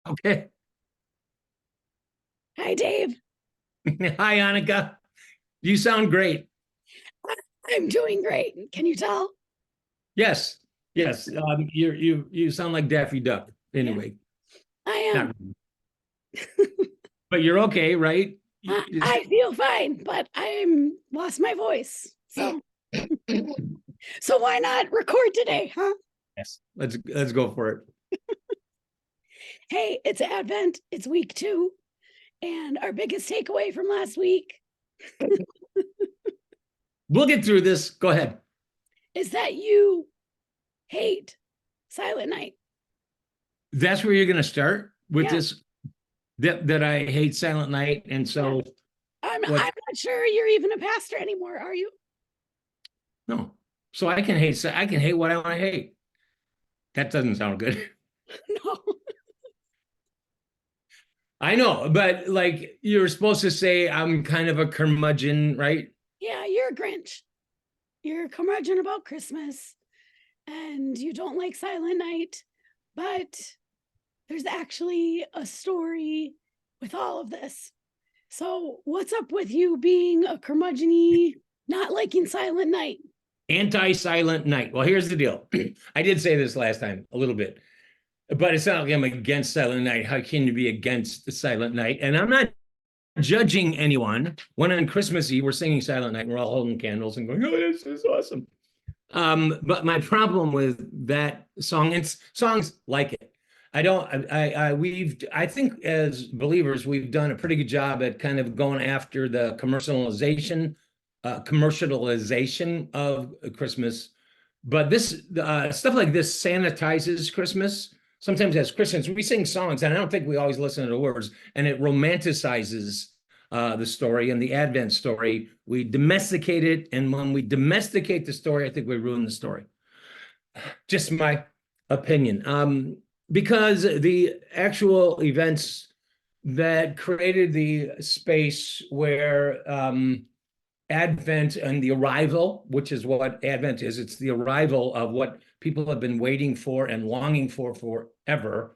Okay. Hi, Dave. Hi, Annika. You sound great. I'm doing great. Can you tell? Yes, yes. You sound like Daffy Duck. Yeah, Anyway, I not am. really. But you're okay, right? I feel fine, but I'm lost my voice. So why not record today, huh? Yes. Let's go for it. Hey, it's Advent. It's week 2, and our biggest takeaway from last week We'll get through this. Go ahead. is that you hate Silent Night. That's where you're going to start with Yeah, this. That I hate Silent Night, and yeah. so I'm what? not sure you're even a pastor anymore, are you? No. So I can hate what I want to hate. That doesn't sound good. No. I know, but like you're supposed to say I'm kind of a curmudgeon, right? Yeah, you're a Grinch. You're a curmudgeon about Christmas, and you don't like Silent Night, but there's actually a story with all of this. So, what's up with you being a curmudgeon not liking Silent Night? Anti-Silent Night. Well, here's the deal. I did say this last time a little bit, but it's not like I'm against Silent Night. How can you be against the Silent Night? And I'm not judging anyone. When on Christmas Eve we're singing Silent Night and we're all holding candles and going, "Oh, this is awesome." But my problem with that song, it's songs like it. I don't. I think as believers we've done a pretty good job at kind of going after the commercialization of Christmas. But this stuff like this sanitizes Christmas. Sometimes as Christians we sing songs, and I don't think we always listen to the words, and it romanticizes the story and the Advent story. We domesticate it, and when we domesticate the story, I think we ruin the story. Just my opinion. Because the actual events that created the space where Advent and the arrival, which is what Advent is, it's the arrival of what people have been waiting for and longing for forever.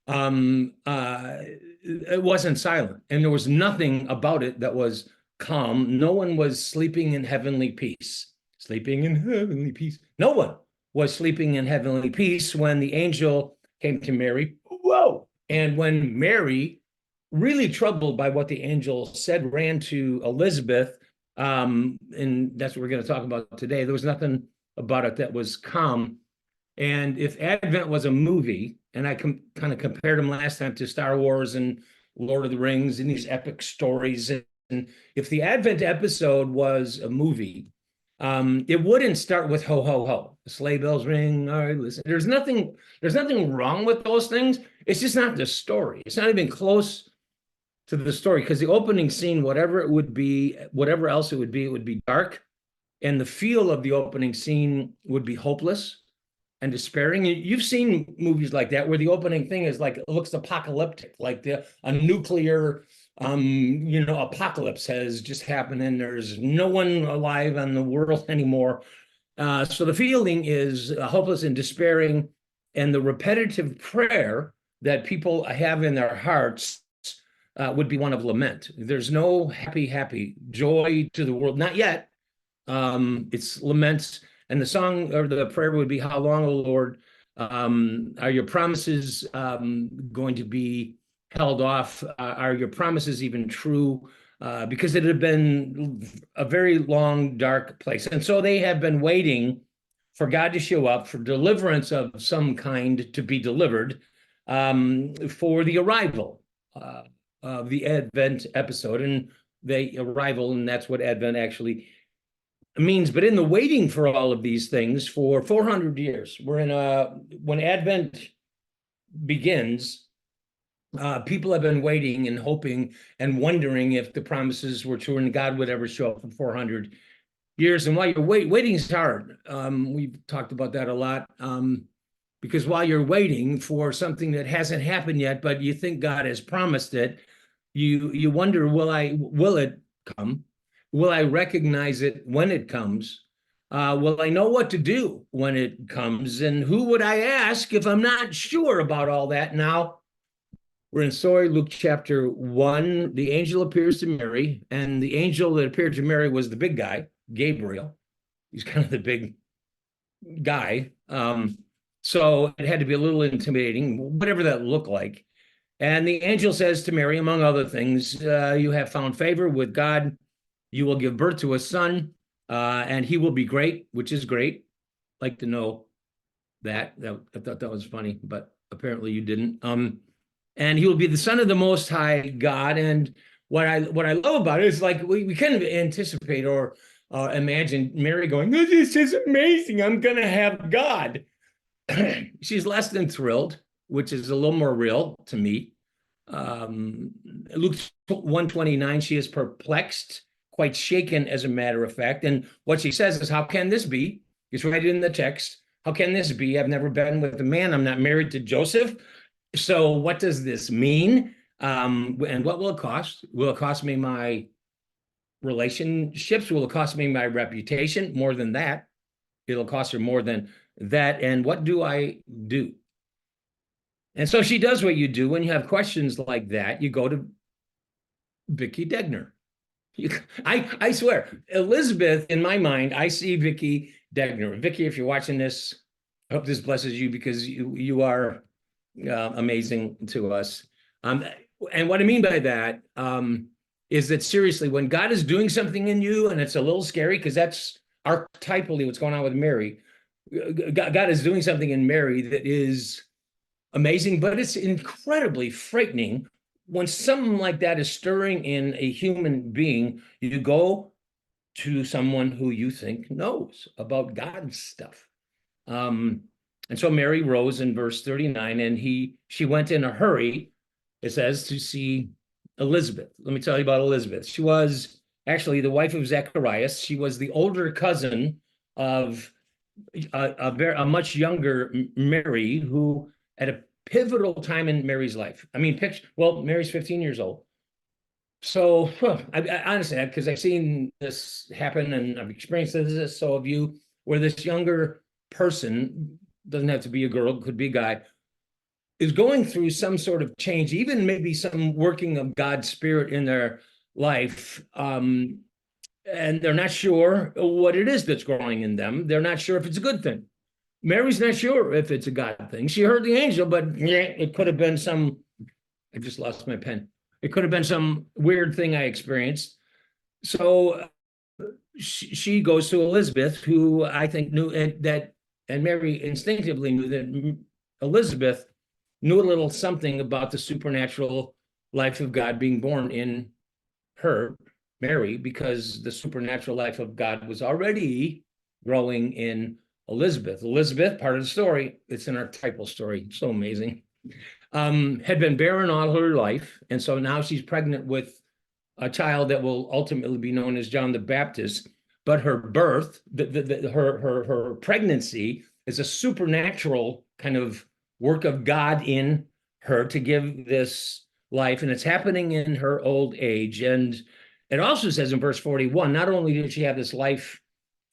It wasn't silent, and there was nothing about it that was calm. No one was sleeping in heavenly peace. Sleeping in heavenly peace. No one was sleeping in heavenly peace when the angel came to Mary. Whoa! And when Mary, really troubled by what the angel said, ran to Elizabeth, and that's what we're going to talk about today. There was nothing about it that was calm. And if Advent was a movie, and I kind of compared them last time to Star Wars and Lord of the Rings and these epic stories, and if the Advent episode was a movie, it wouldn't start with ho ho ho, the sleigh bells ring. All right, listen. There's nothing wrong with those things. It's just not the story. It's not even close to the story because the opening scene, whatever it would be, whatever else it would be dark, and the feel of the opening scene would be hopeless and despairing. You've seen movies like that where the opening thing is like it looks apocalyptic, like a nuclear apocalypse has just happened and there's no one alive on the world anymore. So the feeling is hopeless and despairing, and the repetitive prayer that people have in their hearts would be one of lament. There's no happy joy to the world, not yet. It's laments, and the song or the prayer would be, "How long, O Lord, are your promises going to be held off? Are your promises even true?" Because it had been a very long, dark place. And so they have been waiting for God to show up, for deliverance of some kind to be delivered, for the arrival of the Advent episode. And the arrival, and that's what Advent actually means. But in the waiting for all of these things for 400 years, when Advent begins, people have been waiting and hoping and wondering if the promises were true and God would ever show up for 400 years. And while you're waiting is hard. We've talked about that a lot. Because while you're waiting for something that hasn't happened yet, but you think God has promised it, you wonder, will it come? Will I recognize it when it comes? Will I know what to do when it comes? And who would I ask if I'm not sure about all that? Now, We're in story, Luke chapter 1. The angel appears to Mary, and the angel that appeared to Mary was the big guy, Gabriel. He's kind of the big guy. So it had to be a little intimidating, whatever that looked like. And the angel says to Mary, among other things, you have found favor with God. You will give birth to a son, and he will be great, which is great. Like to know that. I thought that was funny, but apparently you didn't. And he will be the son of the Most High God. And what I love about it is like we kind of anticipate or imagine Mary going, oh, this is amazing. I'm going to have God. She's less than thrilled, which is a little more real to me. Luke 1:29, she is perplexed, quite shaken, as a matter of fact. And what she says is, how can this be? It's right in the text. How can this be? I've never been with a man. I'm not married to Joseph. So what does this mean? And what will it cost? Will it cost me my relationships? Will it cost me my reputation? More than that. It'll cost her more than that. And what do I do? And so she does what you do when you have questions like that. You go to Vicki Degner. I swear, Elizabeth, in my mind, I see Vicki Degner. Vicki, if you're watching this, I hope this blesses you because you are amazing to us. And what I mean by that is that seriously, when God is doing something in you, and it's a little scary because that's archetypally what's going on with Mary. God is doing something in Mary that is amazing, but it's incredibly frightening. When something like that is stirring in a human being, you go to someone who you think knows about God's stuff. And so Mary rose in verse 39, and she went in a hurry, it says, to see Elizabeth. Let me tell you about Elizabeth. She was actually the wife of Zacharias. She was the older cousin of a much younger Mary, who at a pivotal time in Mary's life. I mean, Mary's 15 years old. So I honestly, because I've seen this happen and I've experienced this, so have you, where this younger person, doesn't have to be a girl, could be a guy, is going through some sort of change, even maybe some working of God's Spirit in their life. And they're not sure what it is that's growing in them. They're not sure if it's a good thing. Mary's not sure if it's a God thing. She heard the angel, but it could have been I just lost my pen. It could have been some weird thing I experienced. So she goes to Elizabeth, who I think knew that, and Mary instinctively knew that Elizabeth knew a little something about the supernatural life of God being born in her, Mary, because the supernatural life of God was already growing in Elizabeth. Elizabeth, part of the story, it's an archetypal story, so amazing, had been barren all her life. And so now she's pregnant with a child that will ultimately be known as John the Baptist. But her birth, her pregnancy is a supernatural kind of work of God in her to give this life. And it's happening in her old age. And it also says in verse 41, not only did she have this life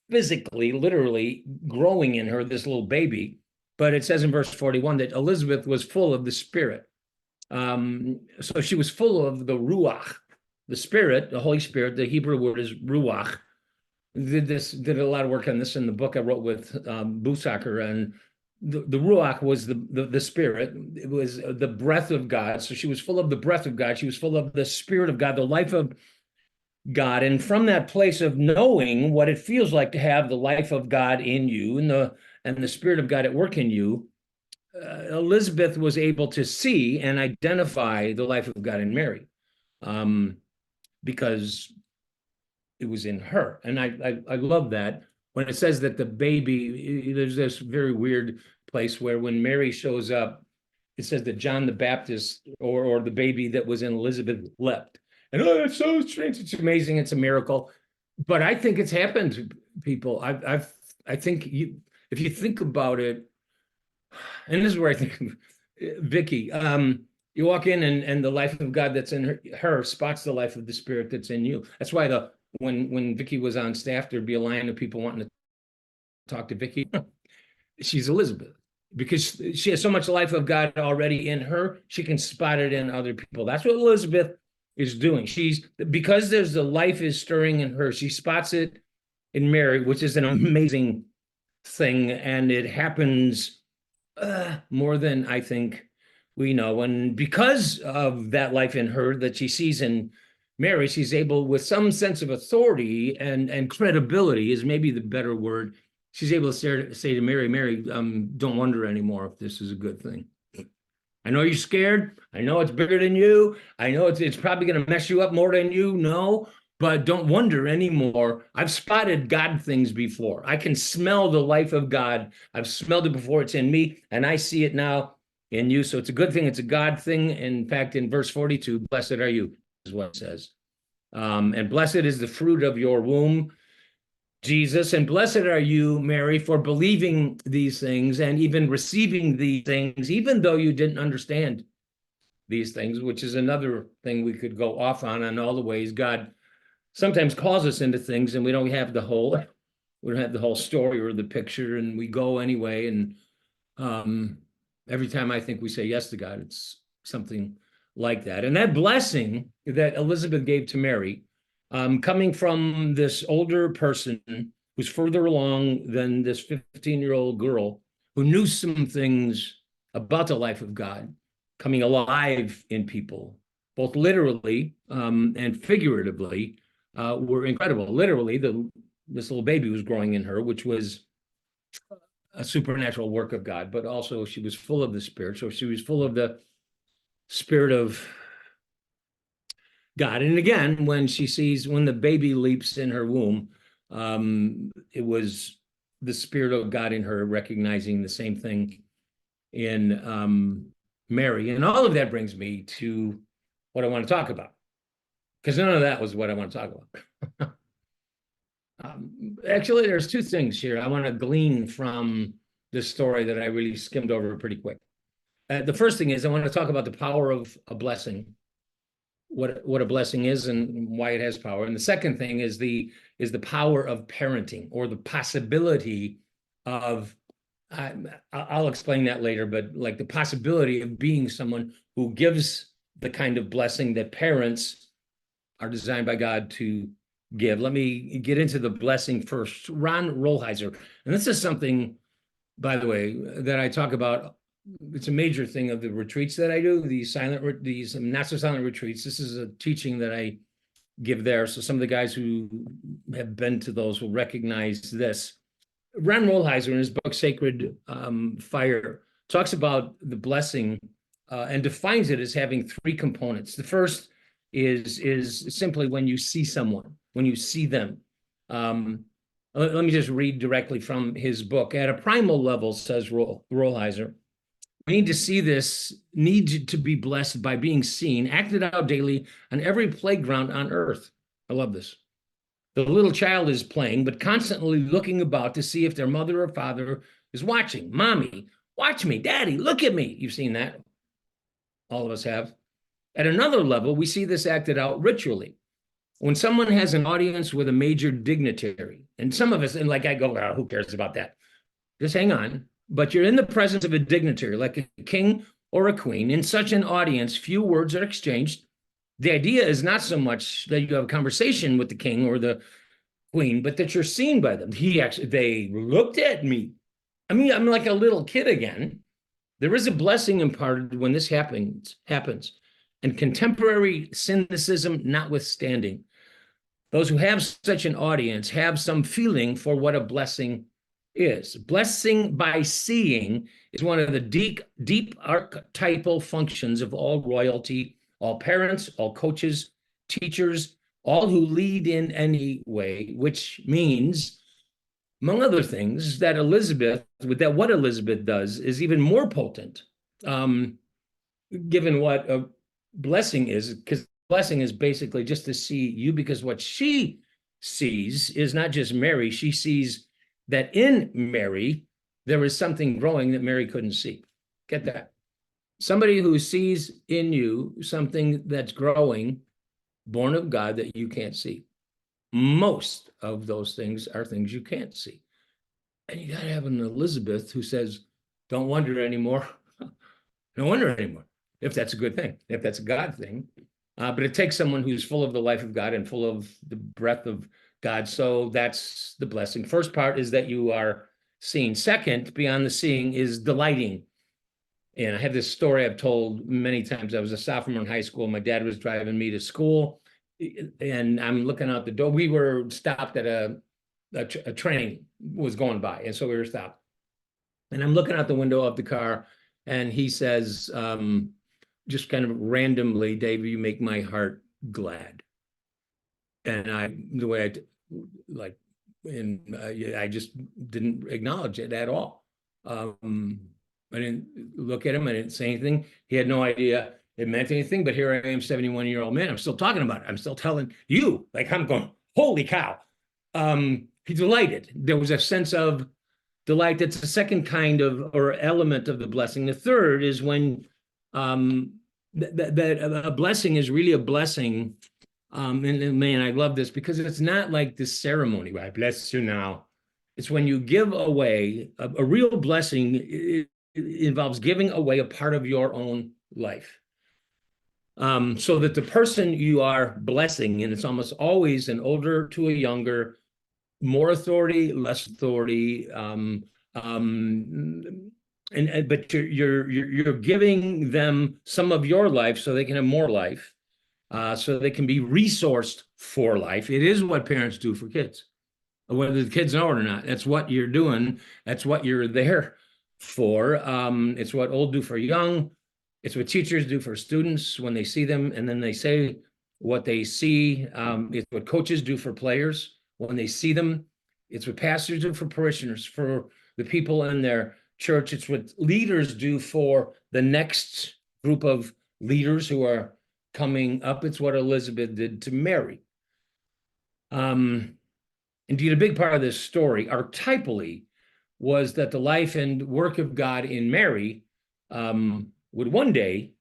physically, literally growing in her, this little baby, but it says in verse 41 that Elizabeth was full of the Spirit. So she was full of the Ruach, the Spirit, the Holy Spirit. The Hebrew word is Ruach. Did a lot of work on this in the book I wrote with Busacker, and the Ruach was the Spirit. It was the breath of God. So she was full of the breath of God. She was full of the Spirit of God, the life of God. And from that place of knowing what it feels like to have the life of God in you and the Spirit of God at work in you, Elizabeth was able to see and identify the life of God in Mary, because it was in her. And I love that when it says that the baby, there's this very weird place where when Mary shows up, it says that John the Baptist or the baby that was in Elizabeth leapt. And that's so strange. It's amazing. It's a miracle. But I think it's happened to people. I think if you think about it, and this is where I think Vicki, you walk in and the life of God that's in her spots the life of the Spirit that's in you. That's why when Vicki was on staff, there'd be a line of people wanting to talk to Vicki. She's Elizabeth, because she has so much life of God already in her, she can spot it in other people. That's what Elizabeth is doing. Because there's the life is stirring in her, she spots it in Mary, which is an amazing thing. And it happens more than I think we know. And because of that life in her that she sees in Mary, she's able, with some sense of authority and credibility is maybe the better word, she's able to say to Mary, Mary, don't wonder anymore if this is a good thing. I know you're scared. I know it's bigger than you. I know it's probably going to mess you up more than you know, but don't wonder anymore. I've spotted God things before. I can smell the life of God. I've smelled it before. It's in me, and I see it now in you. So it's a good thing. It's a God thing. In fact, in verse 42, blessed are you, is what it says. And blessed is the fruit of your womb, Jesus, and blessed are you, Mary, for believing these things and even receiving these things, even though you didn't understand these things, which is another thing we could go off on all the ways God sometimes calls us into things and we don't have the whole story or the picture, and we go anyway. And every time I think we say yes to God, it's something like that. And that blessing that Elizabeth gave to Mary, coming from this older person who's further along than this 15-year-old girl who knew some things about the life of God, coming alive in people, both literally and figuratively, were incredible. Literally, this little baby was growing in her, which was a supernatural work of God, but also she was full of the Spirit. So she was full of the Spirit of God. And again, when the baby leaps in her womb, it was the Spirit of God in her recognizing the same thing in Mary. And all of that brings me to what I want to talk about, because none of that was what I want to talk about. Actually, there's two things here I want to glean from this story that I really skimmed over pretty quick. The first thing is I want to talk about the power of a blessing, what a blessing is and why it has power. And the second thing is the power of parenting, or the possibility of, I'll explain that later, but like the possibility of being someone who gives the kind of blessing that parents are designed by God to give. Let me get into the blessing first. Ron Rolheiser, and this is something, by the way, that I talk about. It's a major thing of the retreats that I do, these not so silent retreats. This is a teaching that I give there. So some of the guys who have been to those will recognize this. Ron Rolheiser, in his book, Sacred Fire, talks about the blessing and defines it as having three components. The first is simply when you see someone, when you see them. Let me just read directly from his book. At a primal level, says Rolheiser, we need to see this need to be blessed by being seen, acted out daily on every playground on earth. I love this. The little child is playing, but constantly looking about to see if their mother or father is watching. Mommy, watch me. Daddy, look at me. You've seen that. All of us have. At another level, we see this acted out ritually. When someone has an audience with a major dignitary, and some of us, and like I go, oh, who cares about that? Just hang on. But you're in the presence of a dignitary, like a king or a queen. In such an audience, few words are exchanged. The idea is not so much that you have a conversation with the king or the queen, but that you're seen by them. They looked at me. I mean, I'm like a little kid again. There is a blessing imparted when this happens, and contemporary cynicism notwithstanding. Those who have such an audience have some feeling for what a blessing is. Blessing by seeing is one of the deep archetypal functions of all royalty, all parents, all coaches, teachers, all who lead in any way, which means, among other things, that what Elizabeth does is even more potent, given what a blessing is, because blessing is basically just to see you, because what she sees is not just Mary. She sees that in Mary, there is something growing that Mary couldn't see. Get that? Somebody who sees in you something that's growing, born of God, that you can't see. Most of those things are things you can't see. And you got to have an Elizabeth who says, Don't wonder anymore. No wonder anymore, if that's a good thing, if that's a God thing. But it takes someone who's full of the life of God and full of the breath of God. So that's the blessing. First part is that you are seeing. Second, beyond the seeing, is delighting. And I have this story I've told many times. I was a sophomore in high school. My dad was driving me to school, and I'm looking out the door. We were stopped at a train was going by, and so we were stopped. And I'm looking out the window of the car, and he says, just kind of randomly, "Dave, you make my heart glad." And the way I just didn't acknowledge it at all. I didn't look at him. I didn't say anything. He had no idea it meant anything. But here I am, 71-year-old man. I'm still talking about it. I'm still telling you, like, I'm going, holy cow. He's delighted. There was a sense of delight. That's the second kind of or element of the blessing. The third is when that a blessing is really a blessing. And man, I love this because it's not like this ceremony where I bless you now. It's when you give away a real blessing. It involves giving away a part of your own life. So that the person you are blessing, and it's almost always an older to a younger, more authority, less authority, but you're giving them some of your life so they can have more life, so they can be resourced for life. It is what parents do for kids, whether the kids know it or not. That's what you're doing. That's what you're there for. It's what old do for young. It's what teachers do for students when they see them and then they say what they see. It's what coaches do for players when they see them. It's what pastors do for parishioners, for the people in their church. It's what leaders do for the next group of leaders who are coming up. It's what Elizabeth did to Mary. Indeed, a big part of this story, archetypally, was that the life and work of God in Mary would one day,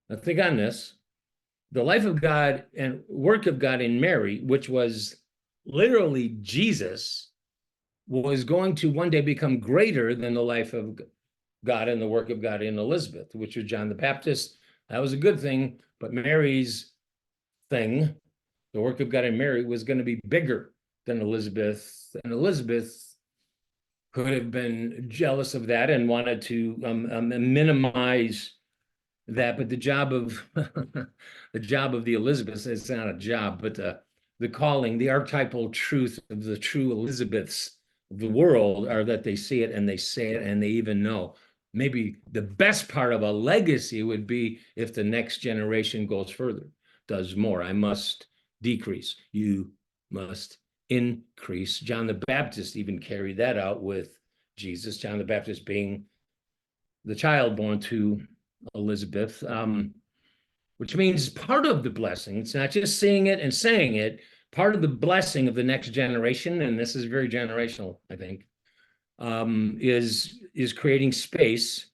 now think on this, the life of God and work of God in Mary, which was literally Jesus, was going to one day become greater than the life of God and the work of God in Elizabeth, which was John the Baptist. That was a good thing, but Mary's thing, the work of God in Mary, was going to be bigger than Elizabeth, and Elizabeth could have been jealous of that and wanted to minimize that. But the job of the Elizabeths, it's not a job, but the calling, the archetypal truth of the true Elizabeths of the world are that they see it and they say it and they even know. Maybe the best part of a legacy would be if the next generation goes further, does more. I must decrease. You must increase. John the Baptist even carried that out with Jesus, John the Baptist being the child born to Elizabeth, which means part of the blessing, it's not just seeing it and saying it, part of the blessing of the next generation, and this is very generational, I think, is creating space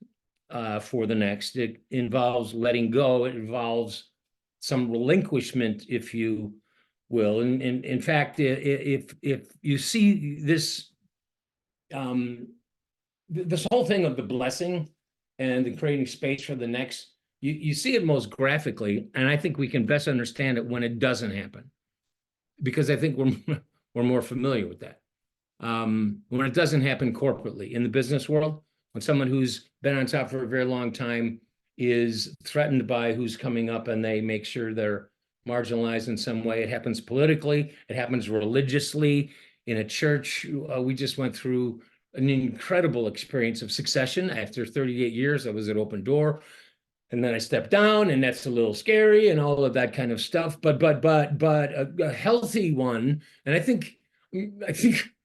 for the next. It involves letting go. It involves some relinquishment, if you will. And in fact, if you see this, this whole thing of the blessing and the creating space for the next, you see it most graphically, and I think we can best understand it when it doesn't happen, because I think we're more familiar with that. When it doesn't happen corporately in the business world, when someone who's been on top for a very long time is threatened by who's coming up and they make sure they're marginalized in some way. It happens politically, it happens religiously. In a church, we just went through an incredible experience of succession. After 38 years, I was at Open Door, and then I stepped down, and that's a little scary and all of that kind of stuff. But a healthy one, and I think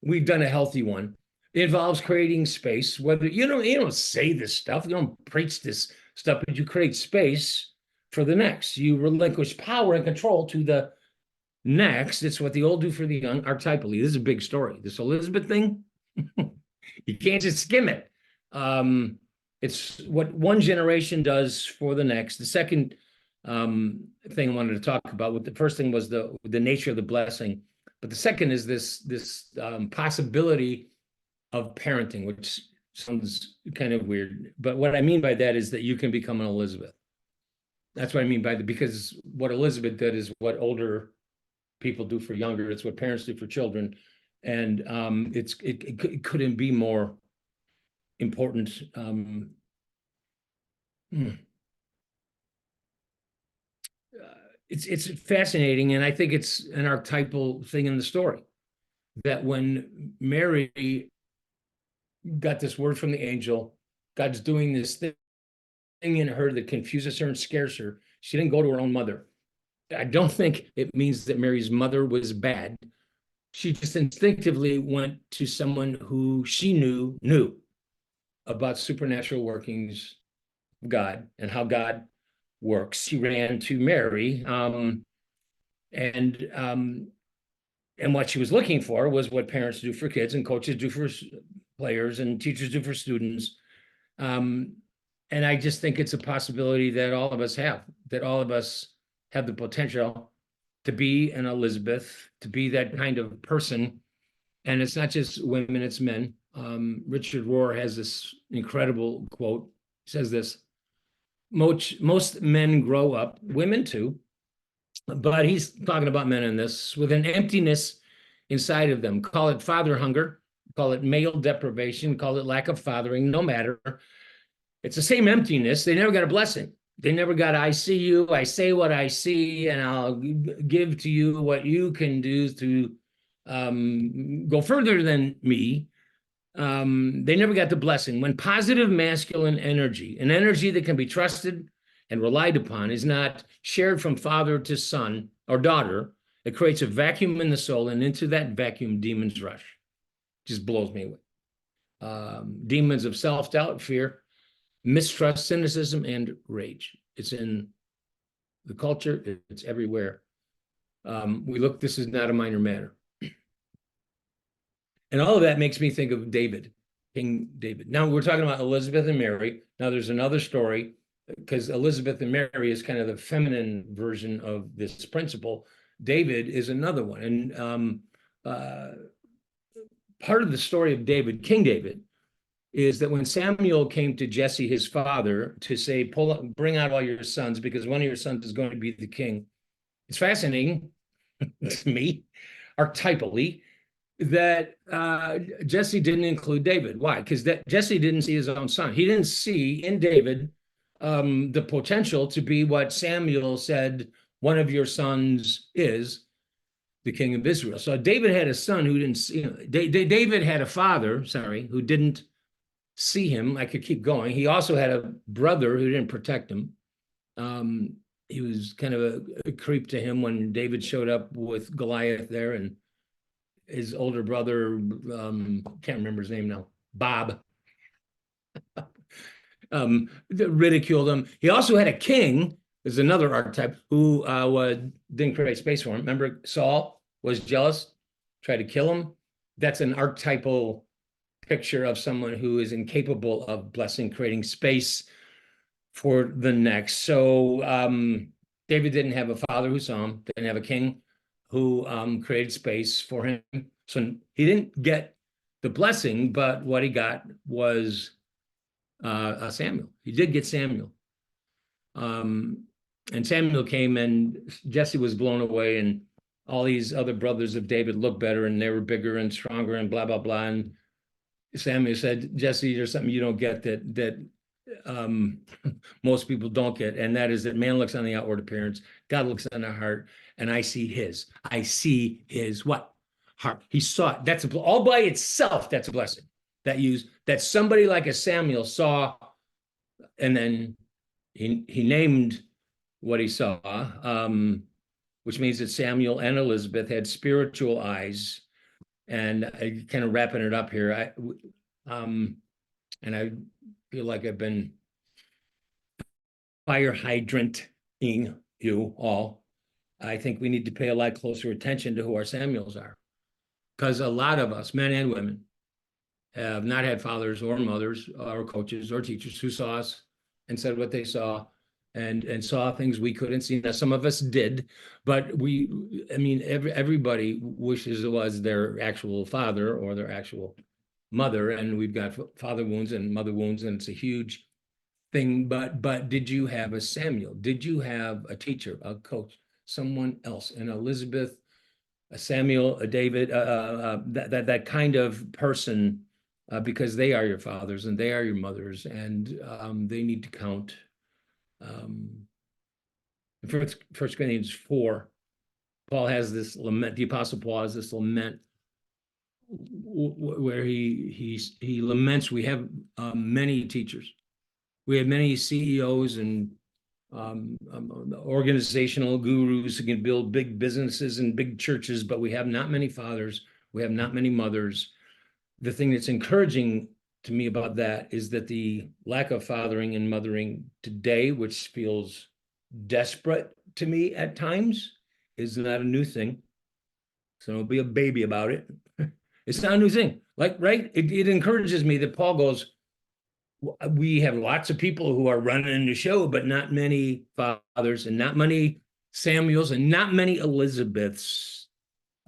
we've done a healthy one. It involves creating space. Whether you don't say this stuff, you don't preach this stuff, but you create space for the next. You relinquish power and control to the next. It's what the old do for the young, archetypally. This is a big story. This Elizabeth thing, you can't just skim it. It's what one generation does for the next. The second thing I wanted to talk about, what the first thing was the nature of the blessing, but the second is this possibility of parenting, which sounds kind of weird, but what I mean by that is that you can become an Elizabeth. That's what I mean by because what Elizabeth did is what older people do for younger. It's what parents do for children. And it couldn't be more important. It's fascinating, and I think it's an archetypal thing in the story that when Mary got this word from the angel, God's doing this thing in her that confuses her and scares her. She didn't go to her own mother. I don't think it means that Mary's mother was bad. She just instinctively went to someone who she knew about supernatural workings of God and how God works. She ran to Mary, and what she was looking for was what parents do for kids and coaches do for players and teachers do for students. And I just think it's a possibility that all of us have the potential to be an Elizabeth, to be that kind of person. And it's not just women, it's men. Richard Rohr has this incredible quote. He says this: most men grow up, women too, but he's talking about men in this, with an emptiness inside of them. Call it father hunger, call it male deprivation, call it lack of fathering, no matter. It's the same emptiness. They never got a blessing. They never got, I see you, I say what I see, and I'll give to you what you can do to go further than me. They never got the blessing. When positive masculine energy, an energy that can be trusted and relied upon, is not shared from father to son or daughter, it creates a vacuum in the soul, and into that vacuum, demons rush. Just blows me away. Demons of self-doubt, fear, mistrust, cynicism, and rage. It's in the culture. It's everywhere. This is not a minor matter. And all of that makes me think of David, King David. Now we're talking about Elizabeth and Mary. Now there's another story, because Elizabeth and Mary is kind of the feminine version of this principle. David is another one. And part of the story of David, King David, is that when Samuel came to Jesse, his father, to say, bring out all your sons, because one of your sons is going to be the king. It's fascinating to me, archetypally, that Jesse didn't include David. Why? Because Jesse didn't see his own son. He didn't see in David the potential to be what Samuel said one of your sons is, the king of Israel. So David had a son who didn't see him. David had a father, who didn't see him. I could keep going. He also had a brother who didn't protect him. He was kind of a creep to him when David showed up with Goliath there, and his older brother, can't remember his name now, Bob, ridiculed him. He also had a king, there's another archetype, who didn't create space for him. Remember, Saul was jealous, tried to kill him. That's an archetypal picture of someone who is incapable of blessing, creating space for the next. So David didn't have a father who saw him, didn't have a king who created space for him. So he didn't get the blessing, but what he got was Samuel. He did get Samuel. And Samuel came, and Jesse was blown away, and all these other brothers of David looked better, and they were bigger and stronger and blah, blah, blah. And Samuel said, Jesse, there's something you don't get that most people don't get, and that is that man looks on the outward appearance, God looks on the heart, and I see his what? Heart. He saw it. That's all by itself. That's a blessing. That somebody like a Samuel saw, and then he named what he saw, which means that Samuel and Elizabeth had spiritual eyes. And I kind of wrapping it up here. And I feel like I've been fire hydranting you all. I think we need to pay a lot closer attention to who our Samuels are, because a lot of us, men and women, have not had fathers or mothers or coaches or teachers who saw us and said what they saw, and saw things we couldn't see. Now, some of us did, but everybody wishes it was their actual father or their actual mother, and we've got father wounds and mother wounds, and it's a huge thing. But did you have a Samuel? Did you have a teacher, a coach, someone else, an Elizabeth, a Samuel, a David, that kind of person, because they are your fathers and they are your mothers, and they need to count. First Corinthians 4, Paul has this lament. The Apostle Paul has this lament where he laments. We have many teachers. We have many CEOs and organizational gurus who can build big businesses and big churches, but we have not many fathers. We have not many mothers. The thing that's encouraging to me about that is that the lack of fathering and mothering today, which feels desperate to me at times, is not a new thing. So don't be a baby about it. It's not a new thing. Like, right? It encourages me that Paul goes, we have lots of people who are running the show, but not many fathers and not many Samuels and not many Elizabeths.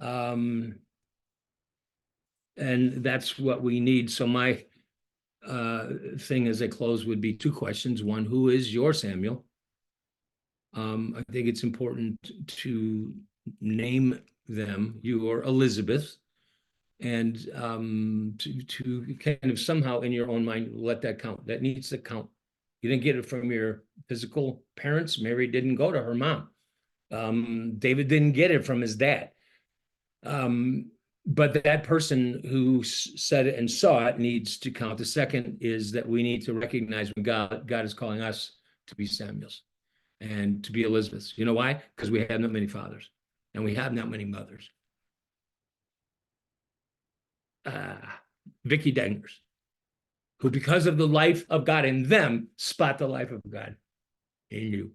And that's what we need. So my thing as I close would be two questions. One, who is your Samuel? I think it's important to name them, your Elizabeth, and to kind of somehow in your own mind let that count. That needs to count. You didn't get it from your physical parents. Mary didn't go to her mom. David didn't get it from his dad. But that person who said it and saw it needs to count. The second is that we need to recognize when God is calling us to be Samuels and to be Elizabeths. You know why? Because we have not many fathers and we have not many mothers. Vicky Dangers, who because of the life of God in them, spot the life of God in you.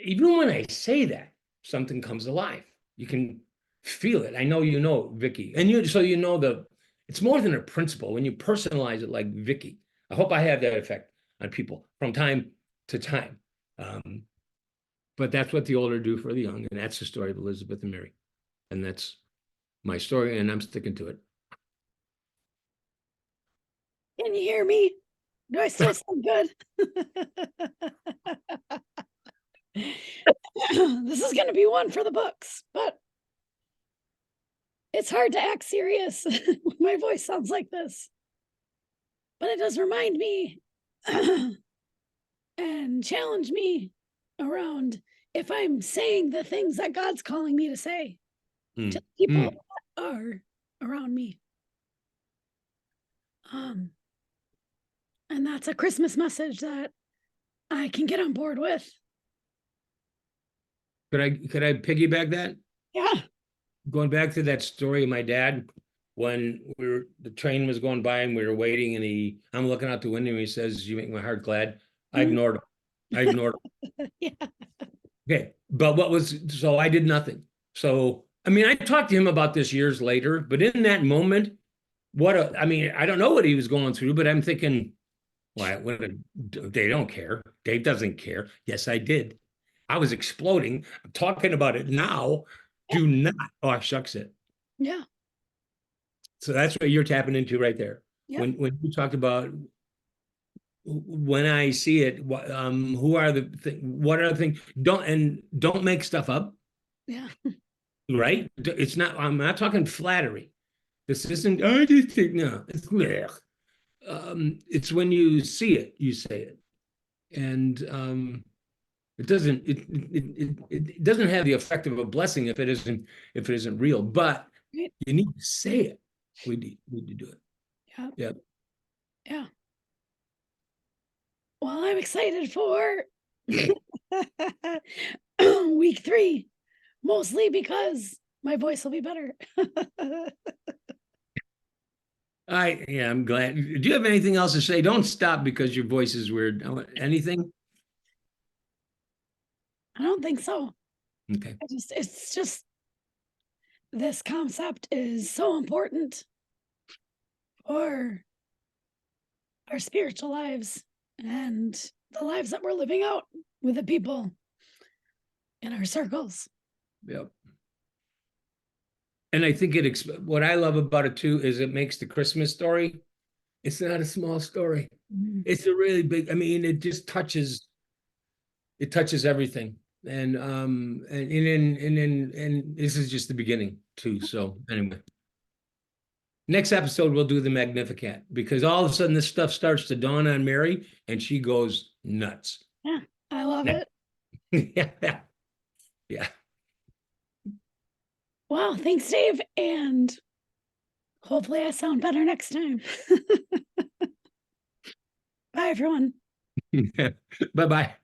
Even when I say that, something comes alive. You can feel it. I know you know Vicky. And so you know it's more than a principle when you personalize it like Vicky. I hope I have that effect on people from time to time. But that's what the older do for the young. And that's the story of Elizabeth and Mary. And that's my story, and I'm sticking to it. Can you hear me? Do I still sound good? This is going to be one for the books, but it's hard to act serious when my voice sounds like this. But it does remind me and challenge me around if I'm saying the things that God's calling me to say to people that are around me. And that's a Christmas message that I can get on board with. Could I piggyback that? Yeah. Going back to that story of my dad, when the train was going by and we were waiting, and I'm looking out the window and he says, "You make my heart glad." I ignored him. Yeah. Okay. But so I did nothing. So, I mean, I talked to him about this years later, but in that moment, I don't know what he was going through, but I'm thinking, they don't care. Dave doesn't care. Yes, I did. I was exploding. I'm talking about it now. Do not. Oh, shucks it. Yeah. So that's what you're tapping into right there. Yeah. When you talked about when I see it, what are the things? Don't make stuff up. Yeah. Right? It's not. I'm not talking flattery. This isn't. I just think no. It's it's when you see it, you say it, and it doesn't have the effect of a blessing if it isn't real. But Right. you need to say it. We need to do it. Yeah. Yeah. Yeah. Well, I'm excited for week 3, mostly because my voice will be better. I'm glad. Do you have anything else to say? Don't stop because your voice is weird. Anything? I don't think so. Okay. It's just this concept is so important for our spiritual lives and the lives that we're living out with the people in our circles. Yep. And I think what I love about it too is it makes the Christmas story. It's not a small story. It's a really big. I mean, it touches everything. And this is just the beginning too. So anyway, next episode we'll do the Magnificat, because all of a sudden this stuff starts to dawn on Mary and she goes nuts. Yeah, I love it. Yeah. Yeah. Wow, thanks, Dave. And hopefully I sound better next time. Bye, everyone. Bye-bye.